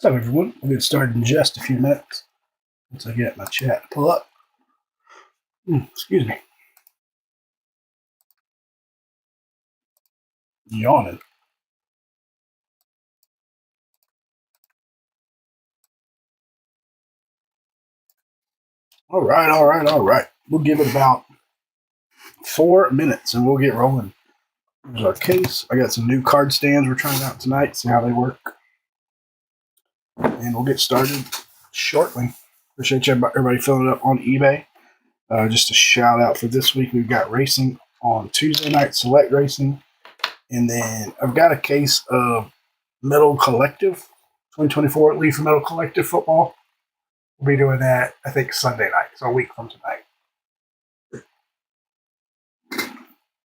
What's up, everyone? We'll get started in just a few minutes once I get my chat to pull up. Excuse me. Yawning. All right. We'll give it about 4 minutes and we'll get rolling. Here's our case. I got some new card stands we're trying out tonight, see how they work. And we'll get started shortly. Appreciate everybody filling it up on eBay. Just a shout out for this week, we've got racing on Tuesday night, select racing. And then I've got a case of Metal Collective, 2024 Leaf Metal Collective football. We'll be doing that, I think, Sunday night. So a week from tonight.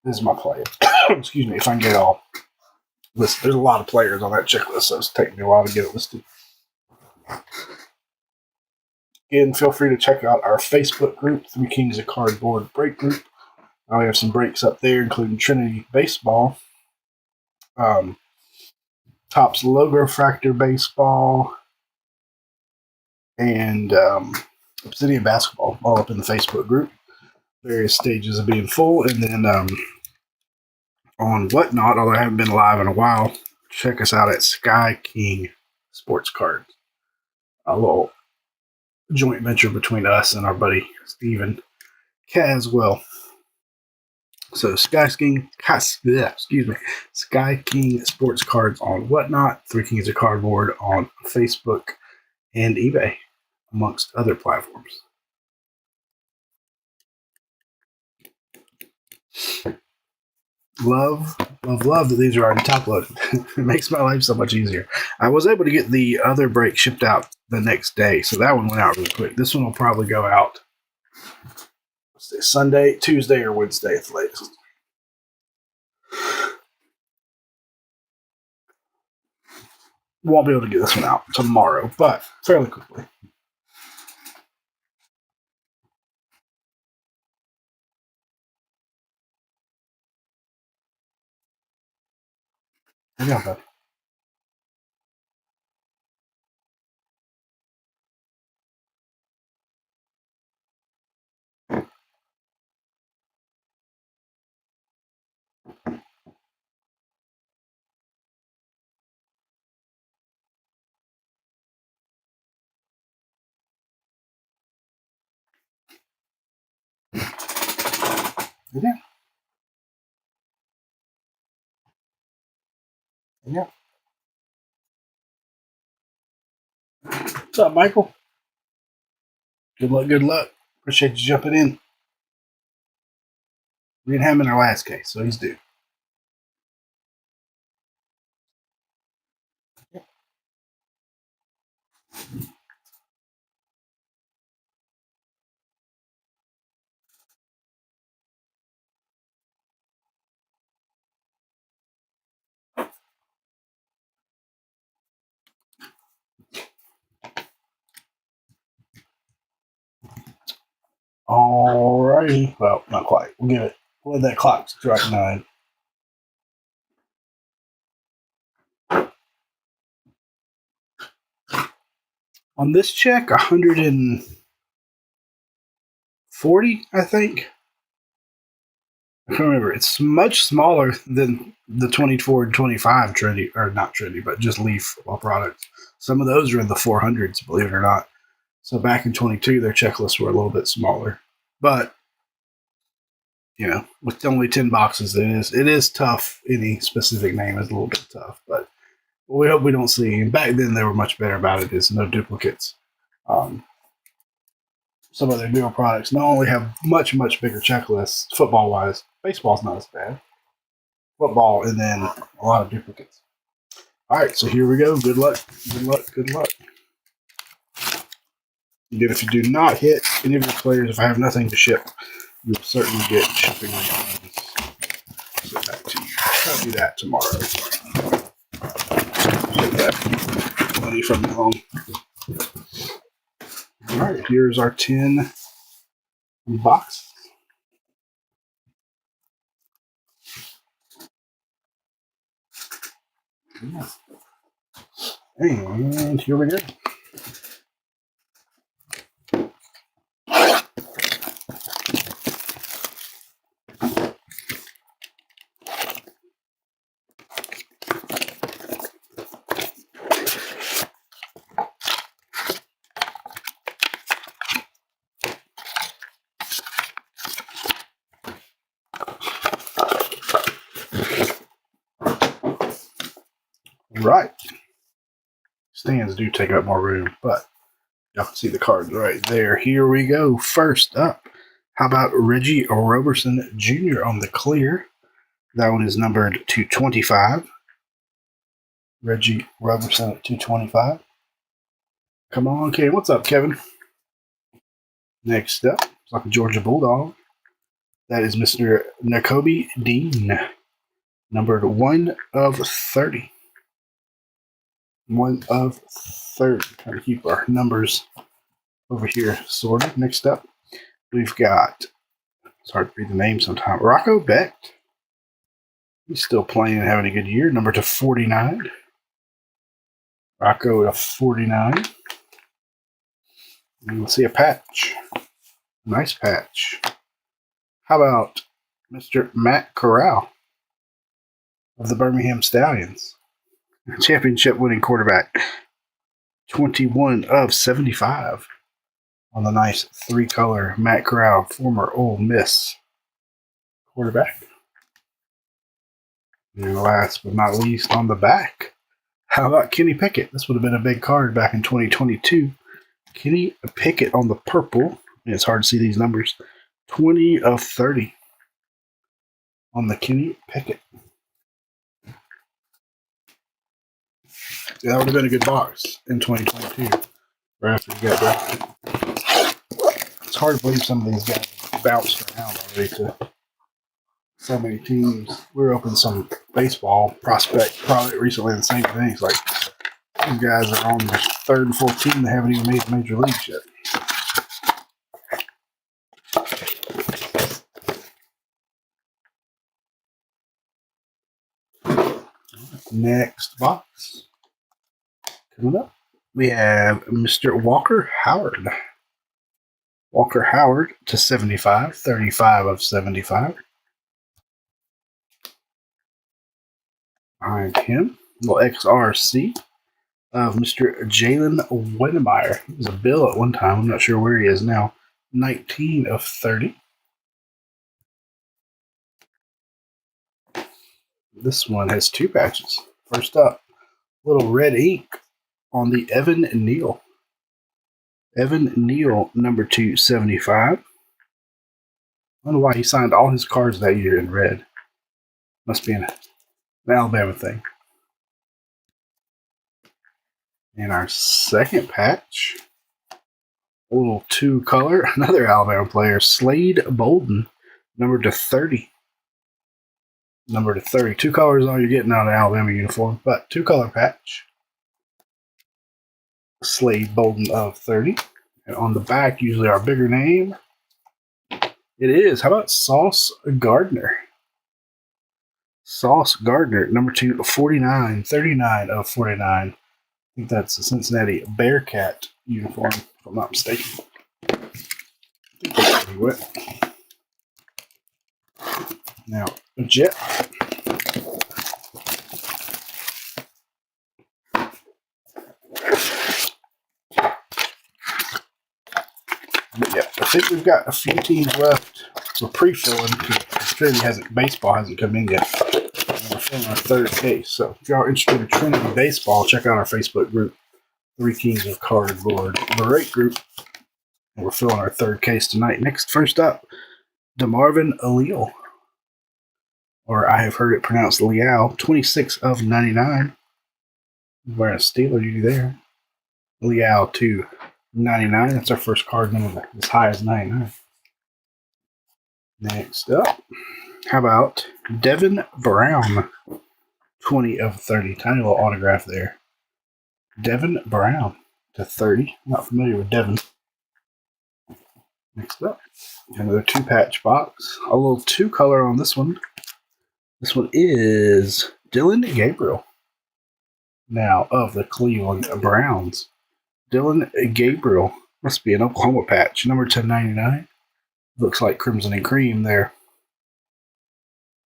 This is my play. Excuse me, if I can get it all listed. There's a lot of players on that checklist, so it's taking me a while to get it listed. Again, feel free to check out our Facebook group, Three Kings of Cardboard Break Group. We have some breaks up there, including Trinity Baseball, Topps Logo Fractor Baseball, and Obsidian Basketball, all up in the Facebook group. Various stages of being full. And then on Whatnot, although I haven't been live in a while, check us out at Sky King Sports Cards. A little joint venture between us and our buddy Steven Caswell. So Sky King Sports Cards on Whatnot, Three Kings of Cardboard on Facebook and eBay, amongst other platforms. Love that these are already top loaded. It makes my life so much easier. I was able to get the other break shipped out the next day, so that one went out really quick. This one will probably go out Sunday, Tuesday, or Wednesday at the latest. Won't be able to get this one out tomorrow, but fairly quickly. Yeah, bud. Yeah. What's up, Michael? Good luck. Appreciate you jumping in. We didn't have him in our last case, so he's due. Alrighty. Well, not quite. We'll let that clock strike 9. On this check, 140, I think. I can't remember. It's much smaller than the 24 and 25 Trinity, or not Trinity, but just Leaf products. Some of those are in the 400s, believe it or not. So back in 22, their checklists were a little bit smaller. But, with only 10 boxes, it is tough. Any specific name is a little bit tough, but we hope we don't see. And back then, they were much better about it. There's no duplicates. Some of their newer products not only have much bigger checklists, football-wise. Baseball's not as bad. Football, and then a lot of duplicates. All right, so here we go. Good luck. Again, if you do not hit any of your players, if I have nothing to ship, you'll certainly get shipping refunds. Get back to you. I'll do that tomorrow. Get that money from the home. All right, here's our 10 box. Yeah. And here we go. Right. Stands do take up more room, but y'all can see the cards right there. Here we go. First up, how about Reggie Roberson Jr. on the clear? That one is numbered 225. Reggie Roberson at 225. Come on, Kevin. What's up, Kevin? Next up, it's like a Georgia Bulldog. That is Mr. Nakobe Dean, numbered 1 of 30. 1 of 30. Trying to keep our numbers over here sorted. Next up, we've got, it's hard to read the name sometimes, Rocco Becht. He's still playing and having a good year. Number to 49. Rocco to 49. And we'll see a patch. Nice patch. How about Mr. Matt Corral of the Birmingham Stallions? Championship winning quarterback. 21 of 75 on the nice 3-color Matt Corral, former Ole Miss quarterback. And last but not least, on the back, how about Kenny Pickett? This would have been a big card back in 2022. Kenny Pickett on the purple. It's hard to see these numbers. 20 of 30 on the Kenny Pickett. That would have been a good box in 2022. Right after you got drafted. It's hard to believe some of these guys bounced around already to so many teams. We were opening some baseball prospect product recently, and the same thing. It's like these guys are on the 3rd and 4th team. They haven't even made the major leagues yet. Next box. Coming up, we have Mr. Walker Howard. Walker Howard to 75, 35 of 75. Behind him, little XRC of Mr. Jalen Wedemeyer. He was a Bill at one time. I'm not sure where he is now. 19 of 30. This one has 2 patches. First up, little red ink on the Evan Neal. Evan Neal, number 275. I wonder why he signed all his cards that year in red. Must be an Alabama thing. And our second patch, a little 2-color, another Alabama player, Slade Bolden, number to 30. Number to 30. 2 colors all you're getting out of the Alabama uniform, but 2-color patch. Slade Bolden of 30. And on the back, usually our bigger name. It is. How about Sauce Gardner? Sauce Gardner, number 249. 39 of 49. I think that's a Cincinnati Bearcat uniform, if I'm not mistaken. I think that's where he went. Now, a Jet. Yeah, I think we've got a few teams left. We're pre-filling because Trinity baseball hasn't come in yet. And we're filling our 3rd case. So if y'all are interested in Trinity baseball, check out our Facebook group, 3 Kings of Cardboard. Great group. And we're filling our 3rd case tonight. First up, DeMarvin Leal. Or I have heard it pronounced Leal. 26 of 99. Wearing a Steeler duty there. Leal to 99. That's our first card number as high as 99. Next up, how about Devin Brown? 20 of 30. Tiny little autograph there. Devin Brown to 30. Not familiar with Devin. Next up, another 2-patch box. A little 2-color on this one. This one is Dylan Gabriel. now of the Cleveland Browns. Dylan Gabriel. Must be an Oklahoma patch. Number 1099. Looks like Crimson and Cream there.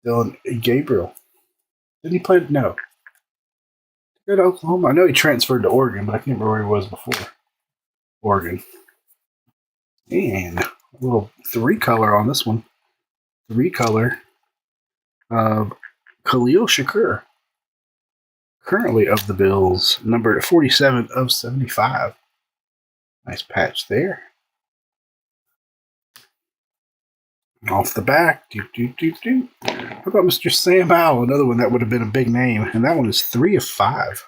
Dylan Gabriel. Didn't he play? No. Go to Oklahoma. I know he transferred to Oregon, but I can't remember where he was before. Oregon. And a little 3-color on this one. 3-color of Khalil Shakur. Currently of the Bills. Number 47 of 75. Nice patch there. Off the back. How about Mr. Sam Howell? Another one that would have been a big name. And that one is 3 of 5.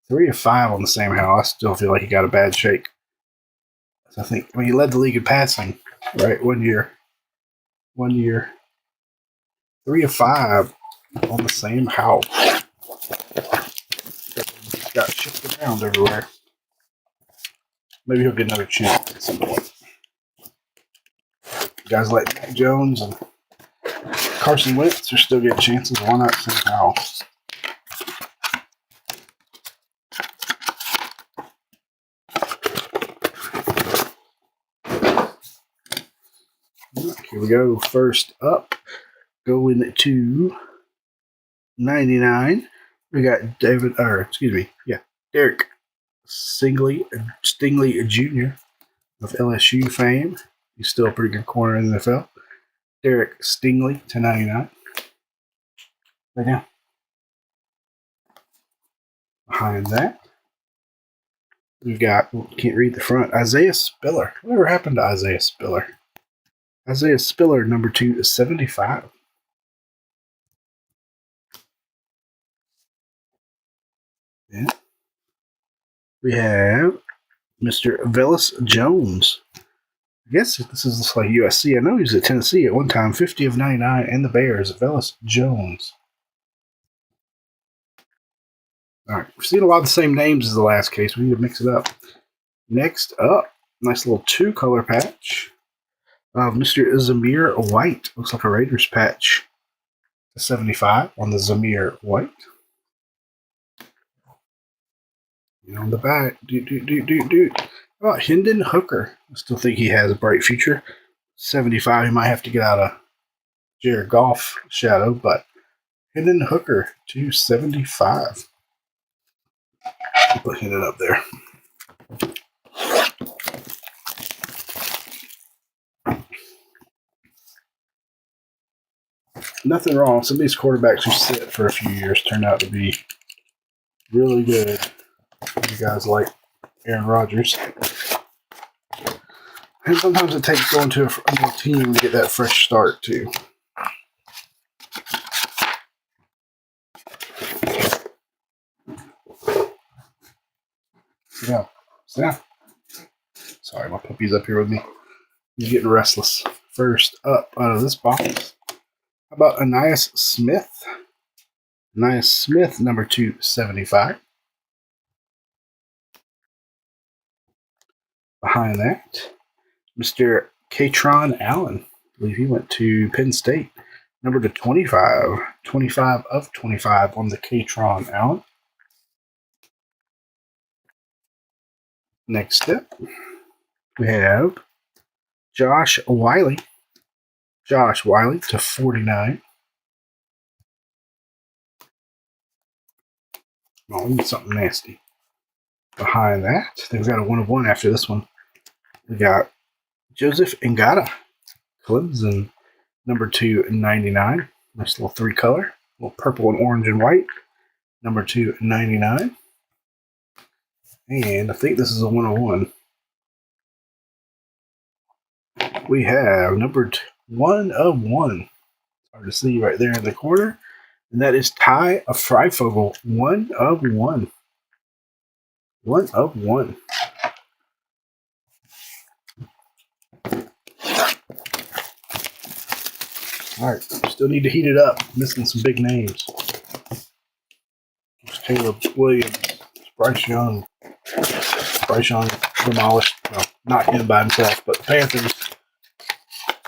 3 of 5 on the Sam Howell. I still feel like he got a bad shake. I think he led the league in passing, right? 1 year. 1 year. 3 of 5 on the Sam Howell. Got shifted around everywhere. Maybe he'll get another chance at some point. Guys like Mac Jones and Carson Wentz are still getting chances. Why not Sam Howell? Here we go. First up, going to 99. We got Derek Stingley Jr. of LSU fame. He's still a pretty good corner in the NFL. Derek Stingley to 99. Right now. Behind that, we've got, can't read the front, Isaiah Spiller. Whatever happened to Isaiah Spiller? Isaiah Spiller, number 2 is 75. Yeah. We have Mr. Velus Jones. I guess this is just like USC. I know he was at Tennessee at one time. 50 of 99 and the Bears. Velus Jones. All right. We're seeing a lot of the same names as the last case. We need to mix it up. Next up, nice little 2-color patch of Mr. Zamir White. Looks like a Raiders patch. 75 on the Zamir White. And on the back, How about Hendon Hooker? I still think he has a bright future. 75, he might have to get out of Jared Goff shadow, but Hendon Hooker to 75. Put Hendon up there. Nothing wrong. Some of these quarterbacks who sit for a few years turn out to be really good. You guys like Aaron Rodgers. And sometimes it takes going to a new team to get that fresh start, too. Yeah. Sorry, my puppy's up here with me. He's getting restless. First up out of this box, how about Ainias Smith? Ainias Smith, number 275. Behind that, Mr. Katron Allen. I believe he went to Penn State. Number to 25. 25 of 25 on the Katron Allen. Next up, we have Josh Wiley. Josh Wiley to 49. Oh, we need something nasty. Behind that, they've got a 1-of-1 after this one. We got Joseph Ngata, Clemson, number 299. Nice little 3-color, a little purple and orange and white. Number 299. And I think this is a 1-of-1. We have number 1-of-1. Hard to see right there in the corner. And that is Ty Freifogel, 1-of-1. 1-of-1. All right, still need to heat it up. Missing some big names. There's Caleb Williams, Bryce Young. Bryce Young demolished, well, not him by himself, but the Panthers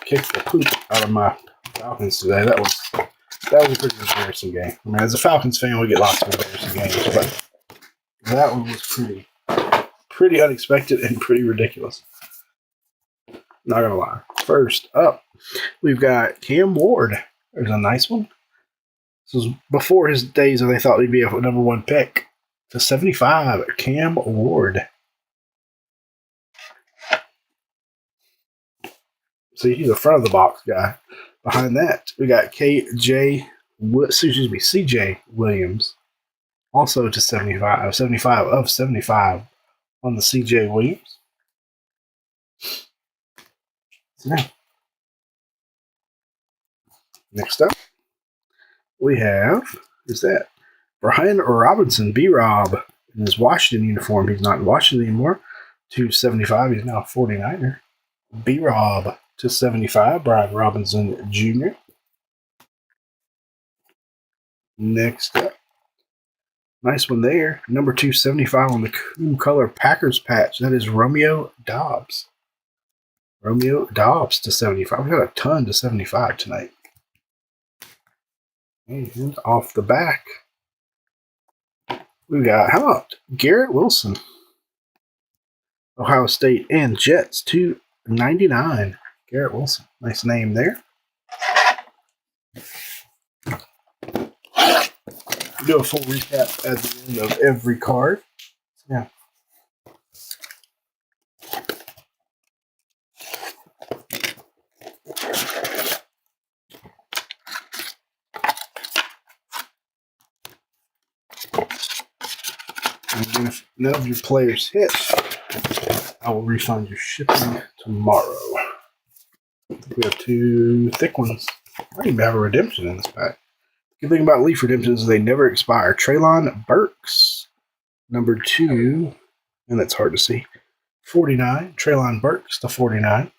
kicked the poop out of my Falcons today. That was That was a pretty embarrassing game. I mean, as a Falcons fan, we get lots of embarrassing games, but that one was pretty unexpected and pretty ridiculous. Not gonna lie. First up, we've got Cam Ward. There's a nice one. This was before his days where they thought he'd be a number 1 pick. To 75, Cam Ward. See, he's a front of the box guy. Behind that, we got CJ Williams. Also to 75. 75 of 75 on the CJ Williams. So now, next up, we have, who's that? Brian Robinson, B-Rob, in his Washington uniform. He's not in Washington anymore. To 75, he's now a 49er. B-Rob to 75, Brian Robinson Jr. Next up, nice one there. Number 275 on the cool color Packers patch. That is Romeo Doubs. Romeo Doubs to 75. We got a ton to 75 tonight. And off the back, we got, how about Garrett Wilson? Ohio State and Jets to 99. Garrett Wilson. Nice name there. Do a full recap at the end of every card. Yeah. And if none of your players hit, I will refund your shipping tomorrow. I think we have 2 thick ones. I don't even have a redemption in this pack. Good thing about Leaf redemptions is they never expire. Treylon Burks, number 2, and that's hard to see. 49. Treylon Burks to 49.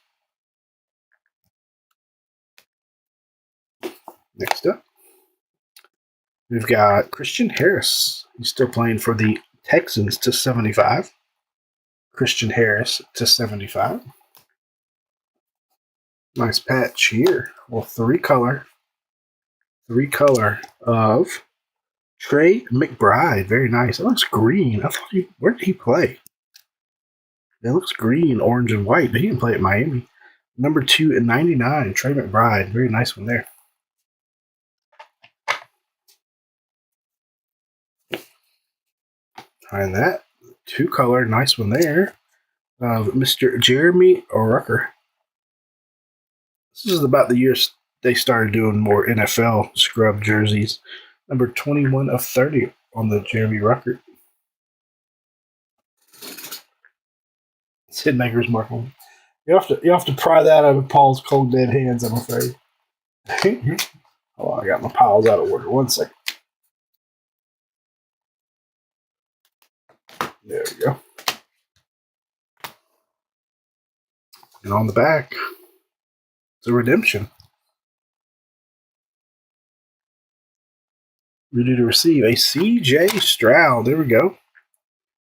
Next up, we've got Christian Harris. He's still playing for the Texans to 75. Christian Harris to 75. Nice patch here. Well, 3 color of Trey McBride. Very nice. It looks green. I thought where did he play? It looks green, orange, and white, but he didn't play at Miami. Number 2 and 99, Trey McBride. Very nice one there. Behind that, 2 color, nice one there, of Mr. Jeremy Rucker. This is about the year they started doing more NFL scrub jerseys. Number 21 of 30 on the Jeremy Rucker. Sid Maker's marking. You have to pry that out of Paul's cold dead hands, I'm afraid. Oh, I got my piles out of order. 1 second. There we go. And on the back, it's a redemption. Ready to receive a CJ Stroud. There we go.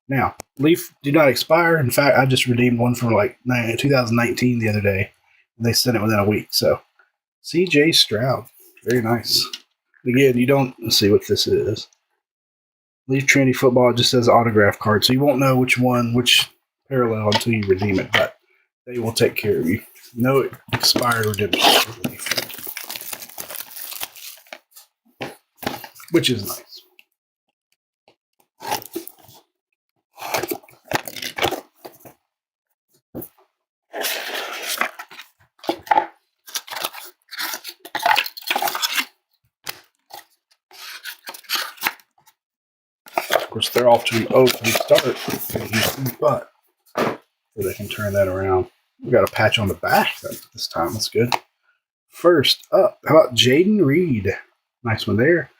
Now, Leaf do not expire. In fact, I just redeemed one from like 2019 the other day. And they sent it within a week. So, CJ Stroud. Very nice. Again, you don't see what this is. Leaf Trinity football just says autograph card. So you won't know which parallel until you redeem it. But they will take care of you. No expired redemption for Leaf. Which is nice. Of course, they're off to an 0-3 start, but they can turn that around. We got a patch on the back this time. That's good. First up, how about Jaden Reed? Nice one there.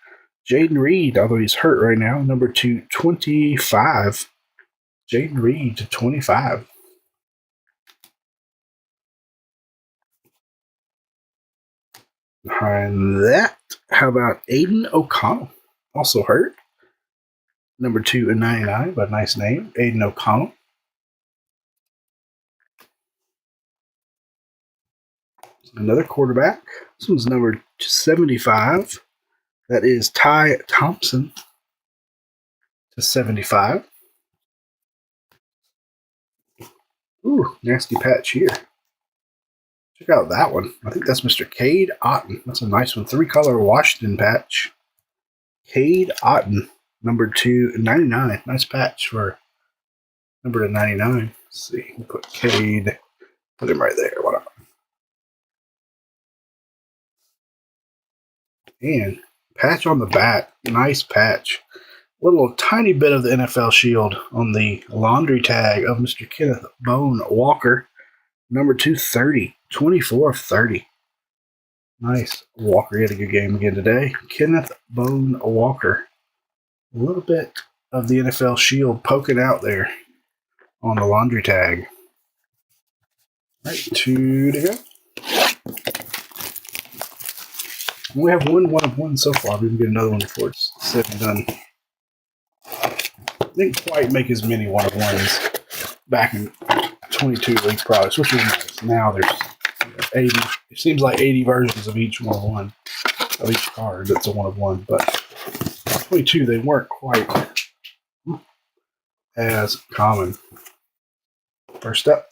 Jaden Reed, although he's hurt right now, number 225. Jaden Reed to 25. Behind that, how about Aiden O'Connell? Also hurt. Number 2 and 99, but nice name, Aiden O'Connell. Another quarterback. This one's number 75. That is Ty Thompson to 75. Ooh, nasty patch here. Check out that one. I think that's Mr. Cade Otten. That's a nice one. 3-color Washington patch. Cade Otten, number 299. Nice patch for number 299. Let's see. We'll put Cade. Put him right there. Why not? And patch on the back. Nice patch. Little tiny bit of the NFL shield on the laundry tag of Mr. Kenneth Bone Walker. Number 230. 24 of 30. Nice. Walker, he had a good game again today. Kenneth Bone Walker. A little bit of the NFL shield poking out there on the laundry tag. All right, 2 to go. We have one of one so far. We can get another one before it's said and done. Didn't quite make as many one of ones back in 22 league products, which was nice. Now there's 80. It seems like 80 versions of each one of one of each card. That's a one of one, but 22 they weren't quite as common. First up.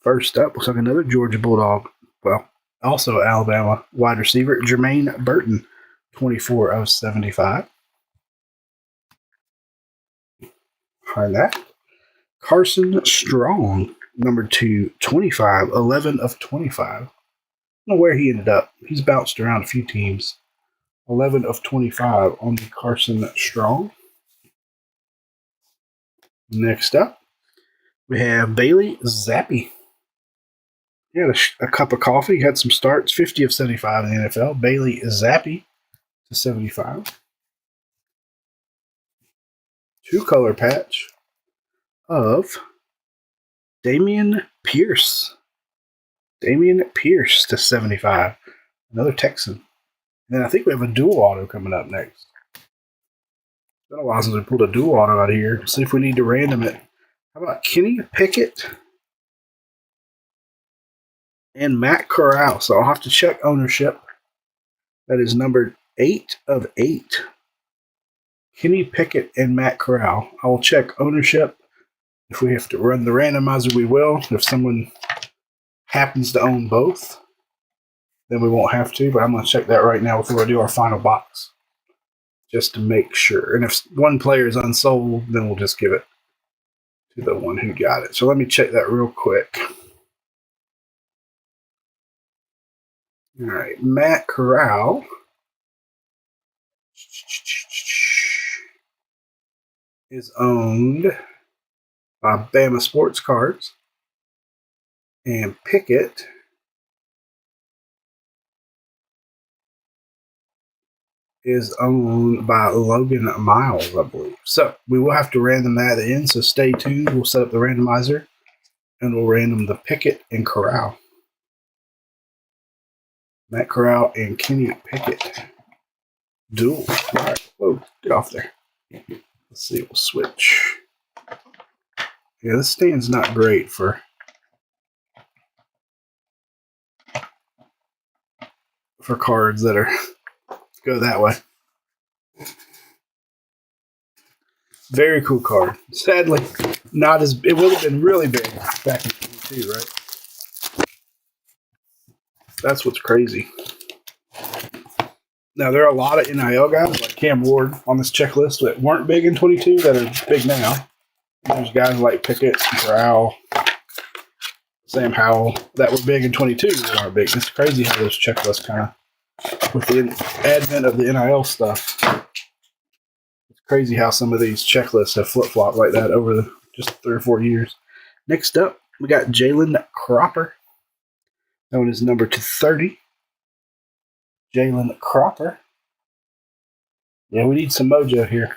First up looks like another Georgia Bulldog. Well, also Alabama wide receiver Jermaine Burton, 24 of 75. Behind that, Carson Strong, number 225, 11 of 25. I don't know where he ended up. He's bounced around a few teams. 11 of 25 on the Carson Strong. Next up, we have Bailey Zappi. He had a cup of coffee, had some starts, 50 of 75 in the NFL. Bailey Zappi to 75. 2-color patch of Damian Pierce. Damian Pierce to 75. Another Texan. And then I think we have a dual auto coming up next. It's been a while since we pulled a dual auto out of here. Let's see if we need to random it. How about Kenny Pickett and Matt Corral? So I'll have to check ownership. That is numbered 8 of 8. Kenny Pickett and Matt Corral. I will check ownership. If we have to run the randomizer, we will. If someone happens to own both, then we won't have to. But I'm going to check that right now before I do our final box, just to make sure. And if one player is unsold, then we'll just give it to the one who got it. So let me check that real quick. All right, Matt Corral is owned by Bama Sports Cards, and Pickett is owned by Logan Miles, I believe. So we will have to random that in, so stay tuned. We'll set up the randomizer, and we'll random the Pickett and Corral. Matt Corral and Kenny Pickett. Duel. All right. Whoa, get off there. Let's see. We'll switch. Yeah, this stand's not great for cards that are go that way. Very cool card. Sadly, not as it would have been really big back in 22, right? That's what's crazy. Now, there are a lot of NIL guys like Cam Ward on this checklist that weren't big in 22 that are big now. There's guys like Pickett, Corral, Sam Howell that were big in 22 that aren't big. It's crazy how those checklists kind of, with the advent of the NIL stuff, it's crazy how some of these checklists have flip-flopped like that over just 3 or 4 years. Next up, we got Jalen Cropper. That one is number 230. Jalen Cropper. Yeah, we need some mojo here.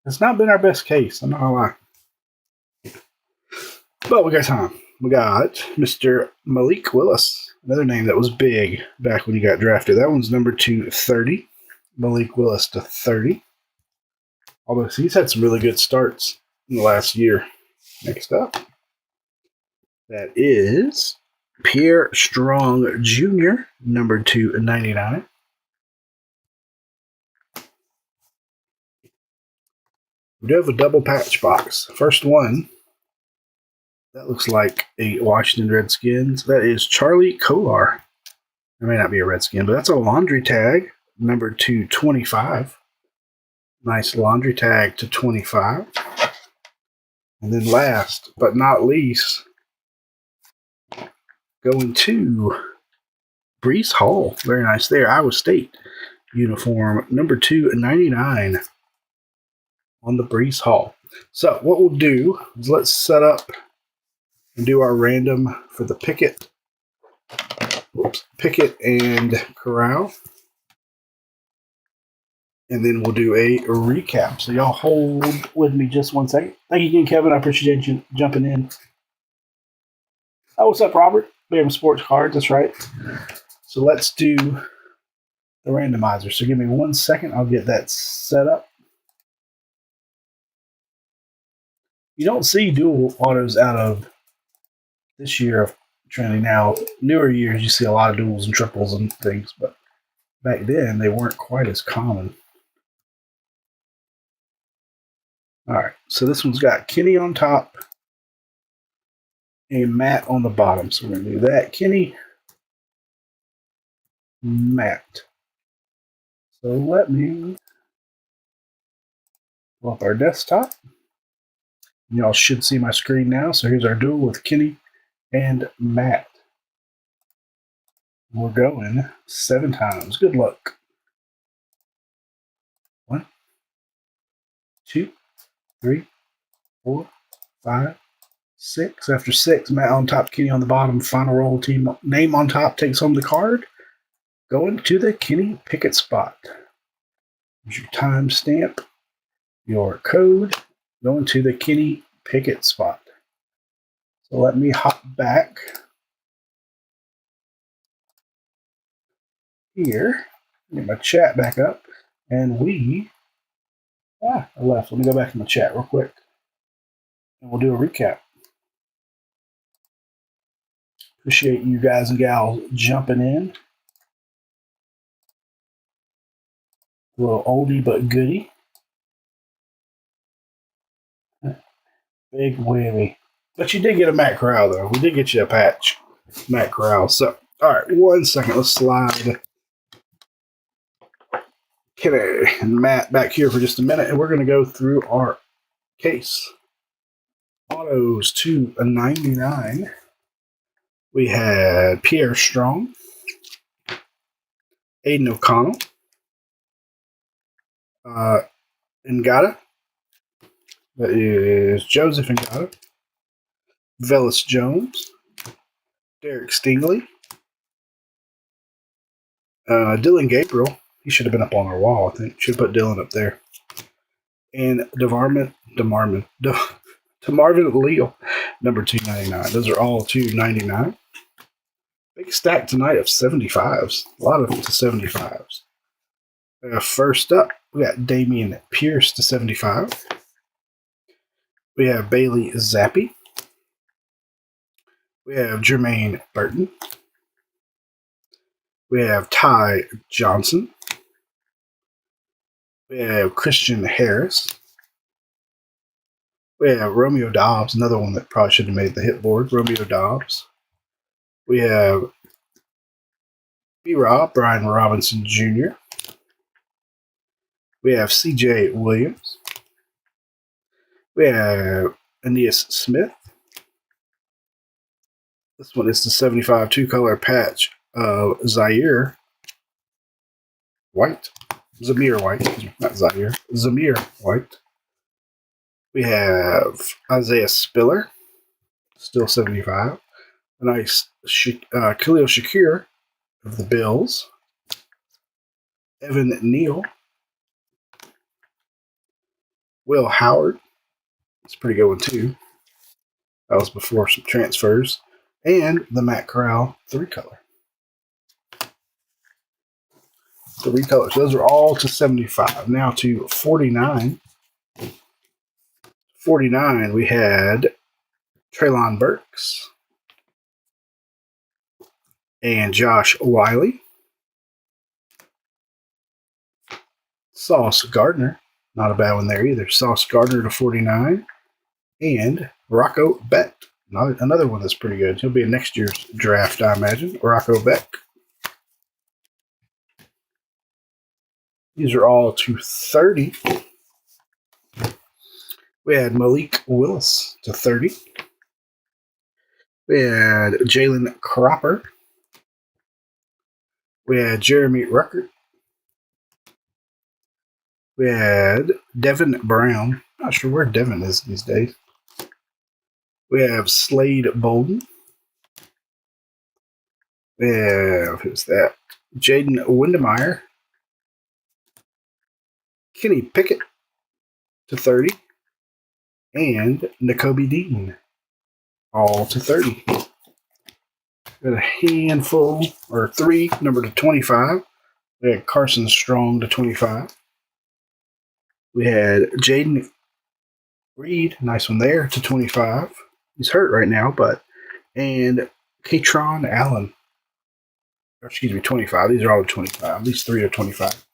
It's not been our best case, I'm not gonna lie. But we got time. We got Mr. Malik Willis, another name that was big back when he got drafted. That one's number 230. Malik Willis to 30. Although he's had some really good starts in the last year. Next up, that is Pierre Strong Jr., number 299. We do have a double patch box. First one, that looks like a Washington Redskins. That is Charlie Kolar. That may not be a Redskin, but that's a laundry tag, number 225. Nice laundry tag to 25. And then last but not least, going to Brees Hall. Very nice there. Iowa State uniform, number 299 on the Brees Hall. So what we'll do is let's set up and do our random for the Pickett. Pickett and Corral. And then we'll do a recap. So y'all hold with me just 1 second. Thank you again, Kevin. I appreciate you jumping in. Oh, what's up, Robert? We have sports cards. That's right. So let's do the randomizer. So give me 1 second. I'll get that set up. You don't see dual autos out of this year of Trinity. Now, newer years, you see a lot of duals and triples and things, but back then, they weren't quite as common. All right, so this one's got Kenny on top and Matt on the bottom. So we're going to do that. Kenny, Matt. So let me pull up our desktop. Y'all should see my screen now. So here's our duel with Kenny and Matt. We're going 7 times. Good luck. 1, 2, 3, 4, 5, 6. After 6, Matt on top, Kenny on the bottom. Final roll, team name on top takes home the card. Going to the Kenny Pickett spot. Here's your timestamp, your code. Going to the Kenny Pickett spot. So let me hop back here. Get my chat back up. And I left. Let me go back in the chat real quick. And we'll do a recap. Appreciate you guys and gals jumping in. A little oldie but goodie. Big whammy. But you did get a Matt Corral, though. We did get you a patch, Matt Corral. So, all right, 1 second. Let's slide Kenny and Matt back here for just a minute, and we're going to go through our case. Autos to a 99. We had Pierre Strong, Aiden O'Connell, Ngata. That is Joseph Ngata. Velus Jones, Derek Stingley, Dylan Gabriel. He should have been up on our wall, I think. Should have put Dylan up there. And DeMarvin Leal, number 299. Those are all 299. Big stack tonight of 75s. A lot of them to 75s. First up, we got Damian Pierce to 75. We have Bailey Zappi. We have Jermaine Burton. We have Ty Johnson. We have Christian Harris. We have Romeo Dobbs, another one that probably should have made the hit board. Romeo Dobbs. We have B-Rob, Brian Robinson Jr. We have C.J. Williams. We have Aeneas Smith. This one is the 75 two-color patch of Zamir White. Not Zaire. Zamir White. We have Isaiah Spiller, still 75. A nice Khalil Shakir of the Bills. Evan Neal. Will Howard. It's a pretty good one, too. That was before some transfers. And the Matt Corral 3-color. 3 colors. Those are all to 75. Now to 49. 49, we had Treylon Burks. and Josh Wiley. Sauce Gardner, not a bad one there either. Sauce Gardner to 49. And Rocco Beck, another one that's pretty good. He'll be in next year's draft, I imagine. Rocco Beck. These are all to 30. We had Malik Willis to 30. We had Jalen Cropper. We had Jeremy Ruckert. We had Devin Brown. Not sure where Devin is these days. We have Slade Bolden. We have, who's that? Jaden Windemeyer. Kenny Pickett to 30. And Nakobe Dean, all to 30. Got a handful, or 3, number to 25. We had Carson Strong to 25. We had Jaden Reed, nice one there, to 25. He's hurt right now, and Katron Allen, 25. These are all to 25. These 3 are 25.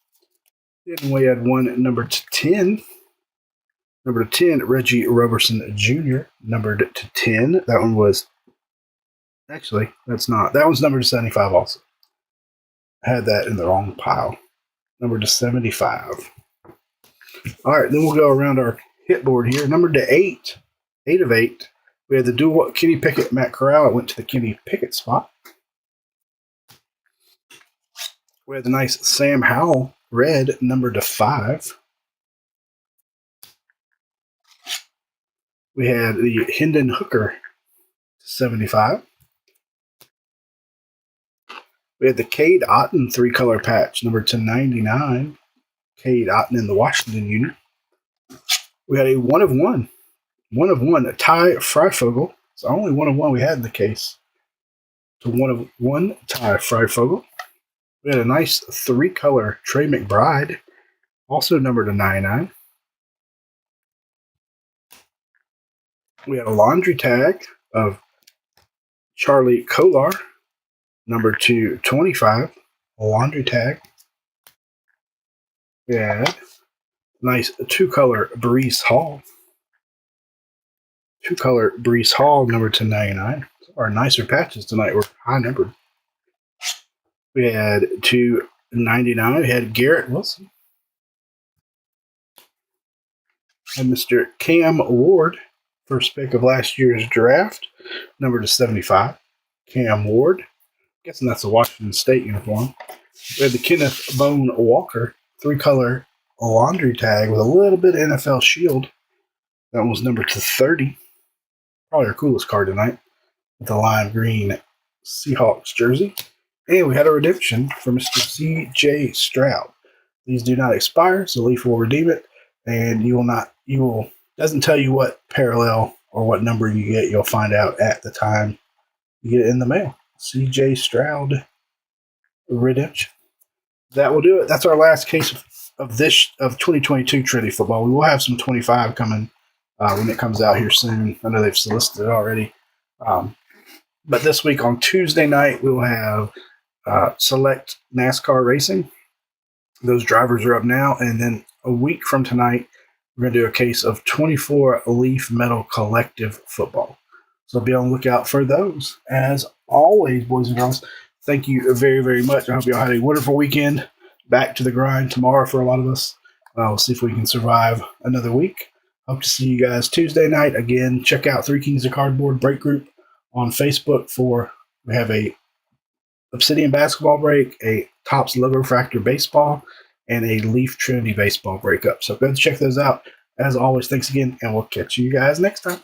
Then we had one number to 10. Number 10, Reggie Roberson Jr., numbered to 10. That one was, actually, that's not. That one's numbered to 75 also. I had that in the wrong pile. Numbered to 75. All right, then we'll go around our hit board here. Numbered to 8. 8 of 8. We had the dual Kenny Pickett, Matt Corral. I went to the Kenny Pickett spot. We had the nice Sam Howell, red, numbered to 5. We had the Hendon Hooker, 75. We had the Cade Otton 3-color patch, numbered to 99. Cade Otton in the Washington unit. We had a 1 of 1. 1 of 1, a Ty Freifogel. It's the only 1 of 1 we had in the case. So 1 of 1, Ty Freifogel. We had a nice 3-color Trey McBride, also numbered to 99. We had a laundry tag of Charlie Kolar, number 225, a laundry tag. We had nice 2-color Breece Hall. 2-color Breece Hall, number 299. Our nicer patches tonight were high numbered. We had 299. We had Garrett Wilson. And Mr. Cam Ward, first pick of last year's draft, number to 75. Cam Ward. Guessing that's a Washington State uniform. We had the Kenneth Bone Walker, 3-color laundry tag with a little bit of NFL shield. That one was numbered to 30. Probably our coolest card tonight. With the lime green Seahawks jersey. And we had a redemption for Mr. C.J. Stroud. These do not expire, so Leaf will redeem it. And doesn't tell you what parallel or what number you get. You'll find out at the time you get it in the mail. C.J. Stroud redemption. That will do it. That's our last case of 2022 Trinity football. We will have some 25 coming when it comes out here soon. I know they've solicited it already. But this week on Tuesday night, we will have select NASCAR racing. Those drivers are up now. And then a week from tonight, we're going to do a case of 24 Leaf Metal Collective football. So be on the lookout for those. As always, boys and girls, thank you very, very much. I hope you all had a wonderful weekend. Back to the grind tomorrow for a lot of us. We'll see if we can survive another week. Hope to see you guys Tuesday night. Again, check out 3 Kings of Cardboard break group on Facebook we have a Obsidian basketball break, a Topps Logo Fractor baseball, and a Leaf Trinity baseball breakup. So go ahead and check those out. As always, thanks again, and we'll catch you guys next time.